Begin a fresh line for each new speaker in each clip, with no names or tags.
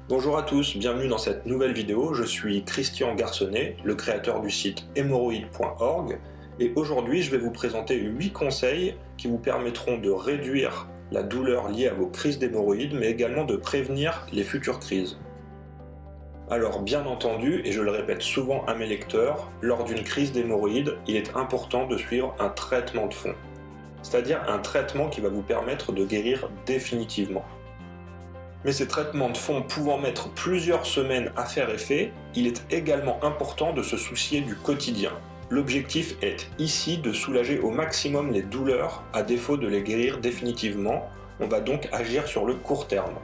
Bonjour à tous, bienvenue dans cette nouvelle vidéo. Je suis Christian Garçonnet, le créateur du site hémorroïdes.org, et aujourd'hui je vais vous présenter 8 conseils qui vous permettront de réduire la douleur liée à vos crises d'hémorroïdes, mais également de prévenir les futures crises. Alors bien entendu, et je le répète souvent à mes lecteurs, lors d'une crise d'hémorroïdes, il est important de suivre un traitement de fond, c'est-à-dire un traitement qui va vous permettre de guérir définitivement. Mais ces traitements de fond pouvant mettre plusieurs semaines à faire effet, il est également important de se soucier du quotidien. L'objectif est ici de soulager au maximum les douleurs, à défaut de les guérir définitivement. On va donc agir sur le court terme.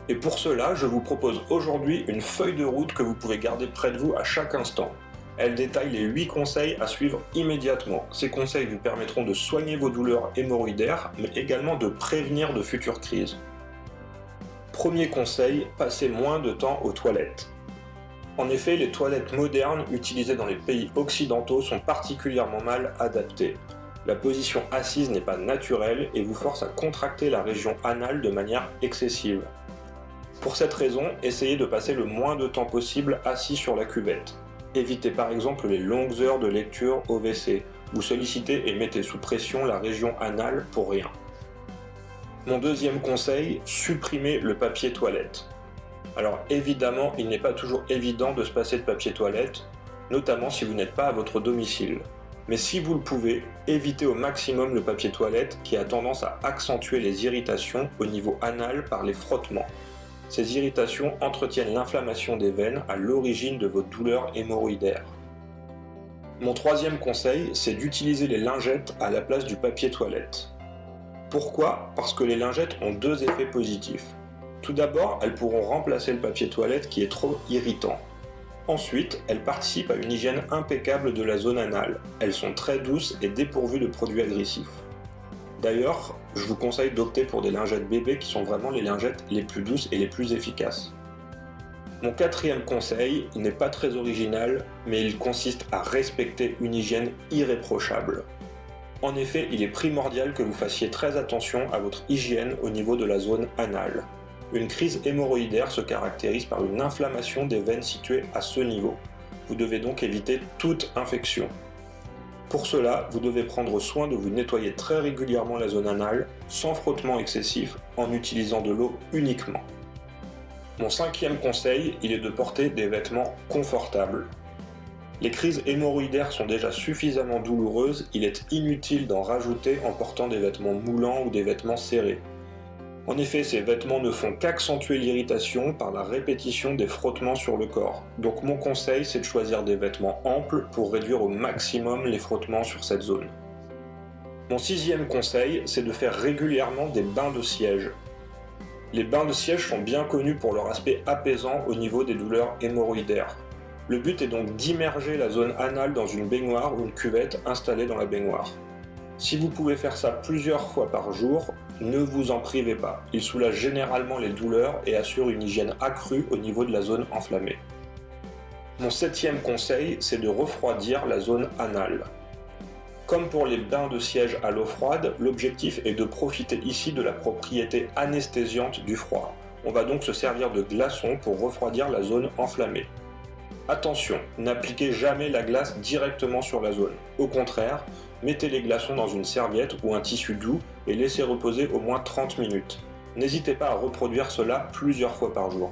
Et pour cela, je vous propose aujourd'hui une feuille de route que vous pouvez garder près de vous à chaque instant. Elle détaille les 8 conseils à suivre immédiatement. Ces conseils vous permettront de soigner vos douleurs hémorroïdaires, mais également de prévenir de futures crises. Premier conseil, passez moins de temps aux toilettes. En effet, les toilettes modernes utilisées dans les pays occidentaux sont particulièrement mal adaptées. La position assise n'est pas naturelle et vous force à contracter la région anale de manière excessive. Pour cette raison, essayez de passer le moins de temps possible assis sur la cuvette. Évitez par exemple les longues heures de lecture au WC. Vous sollicitez et mettez sous pression la région anale pour rien. Mon deuxième conseil, supprimez le papier toilette. Alors évidemment, il n'est pas toujours évident de se passer de papier toilette, notamment si vous n'êtes pas à votre domicile. Mais si vous le pouvez, évitez au maximum le papier toilette qui a tendance à accentuer les irritations au niveau anal par les frottements. Ces irritations entretiennent l'inflammation des veines à l'origine de vos douleurs hémorroïdaires. Mon troisième conseil, c'est d'utiliser les lingettes à la place du papier toilette. Pourquoi? Parce que les lingettes ont deux effets positifs. Tout d'abord, elles pourront remplacer le papier toilette qui est trop irritant. Ensuite, elles participent à une hygiène impeccable de la zone anale. Elles sont très douces et dépourvues de produits agressifs. D'ailleurs, je vous conseille d'opter pour des lingettes bébés qui sont vraiment les lingettes les plus douces et les plus efficaces. Mon quatrième conseil, il n'est pas très original, mais il consiste à respecter une hygiène irréprochable. En effet, il est primordial que vous fassiez très attention à votre hygiène au niveau de la zone anale. Une crise hémorroïdaire se caractérise par une inflammation des veines situées à ce niveau. Vous devez donc éviter toute infection. Pour cela, vous devez prendre soin de vous nettoyer très régulièrement la zone anale, sans frottement excessif, en utilisant de l'eau uniquement. Mon cinquième conseil, il est de porter des vêtements confortables. Les crises hémorroïdaires sont déjà suffisamment douloureuses, il est inutile d'en rajouter en portant des vêtements moulants ou des vêtements serrés. En effet, ces vêtements ne font qu'accentuer l'irritation par la répétition des frottements sur le corps. Donc mon conseil, c'est de choisir des vêtements amples pour réduire au maximum les frottements sur cette zone. Mon sixième conseil, c'est de faire régulièrement des bains de siège. Les bains de siège sont bien connus pour leur aspect apaisant au niveau des douleurs hémorroïdaires. Le but est donc d'immerger la zone anale dans une baignoire ou une cuvette installée dans la baignoire. Si vous pouvez faire ça plusieurs fois par jour, ne vous en privez pas. Il soulage généralement les douleurs et assure une hygiène accrue au niveau de la zone enflammée. Mon septième conseil, c'est de refroidir la zone anale. Comme pour les bains de siège à l'eau froide, l'objectif est de profiter ici de la propriété anesthésiante du froid. On va donc se servir de glaçons pour refroidir la zone enflammée. Attention, n'appliquez jamais la glace directement sur la zone. Au contraire, mettez les glaçons dans une serviette ou un tissu doux et laissez reposer au moins 30 minutes. N'hésitez pas à reproduire cela plusieurs fois par jour.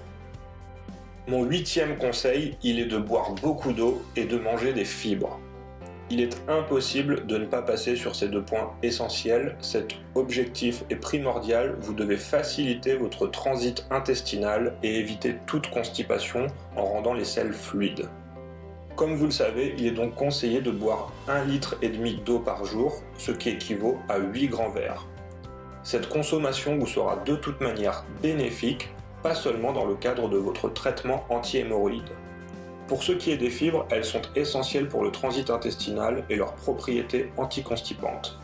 Mon huitième conseil, il est de boire beaucoup d'eau et de manger des fibres. Il est impossible de ne pas passer sur ces deux points essentiels. Cet objectif est primordial, vous devez faciliter votre transit intestinal et éviter toute constipation en rendant les selles fluides. Comme vous le savez, il est donc conseillé de boire 1,5 litre d'eau par jour, ce qui équivaut à 8 grands verres. Cette consommation vous sera de toute manière bénéfique, pas seulement dans le cadre de votre traitement anti-hémorroïde. Pour ce qui est des fibres, elles sont essentielles pour le transit intestinal et leurs propriétés anticonstipantes.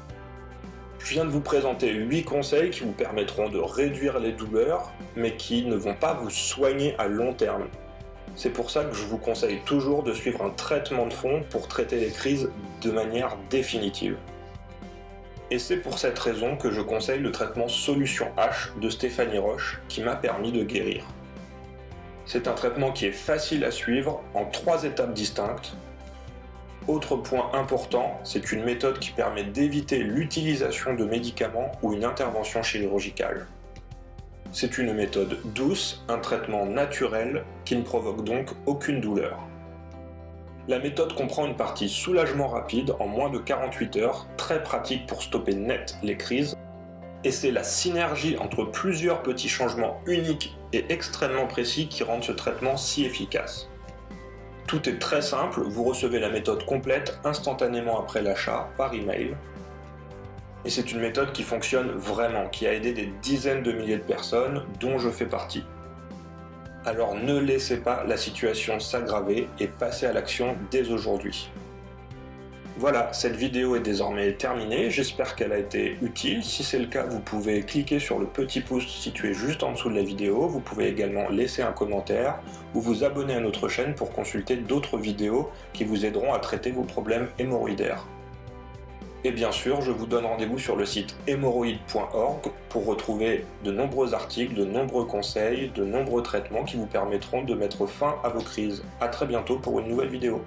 Je viens de vous présenter 8 conseils qui vous permettront de réduire les douleurs, mais qui ne vont pas vous soigner à long terme. C'est pour ça que je vous conseille toujours de suivre un traitement de fond pour traiter les crises de manière définitive. Et c'est pour cette raison que je conseille le traitement Solution H de Stéphanie Roche qui m'a permis de guérir. C'est un traitement qui est facile à suivre en 3 étapes distinctes. Autre point important, c'est une méthode qui permet d'éviter l'utilisation de médicaments ou une intervention chirurgicale. C'est une méthode douce, un traitement naturel qui ne provoque donc aucune douleur. La méthode comprend une partie soulagement rapide en moins de 48 heures, très pratique pour stopper net les crises, et c'est la synergie entre plusieurs petits changements uniques et extrêmement précis qui rendent ce traitement si efficace. Tout est très simple, vous recevez la méthode complète instantanément après l'achat par email. Et c'est une méthode qui fonctionne vraiment, qui a aidé des dizaines de milliers de personnes, dont je fais partie. Alors ne laissez pas la situation s'aggraver et passez à l'action dès aujourd'hui. Voilà, cette vidéo est désormais terminée, j'espère qu'elle a été utile. Si c'est le cas, vous pouvez cliquer sur le petit pouce situé juste en dessous de la vidéo. Vous pouvez également laisser un commentaire ou vous abonner à notre chaîne pour consulter d'autres vidéos qui vous aideront à traiter vos problèmes hémorroïdaires. Et bien sûr, je vous donne rendez-vous sur le site hémorroïdes.org pour retrouver de nombreux articles, de nombreux conseils, de nombreux traitements qui vous permettront de mettre fin à vos crises. A très bientôt pour une nouvelle vidéo.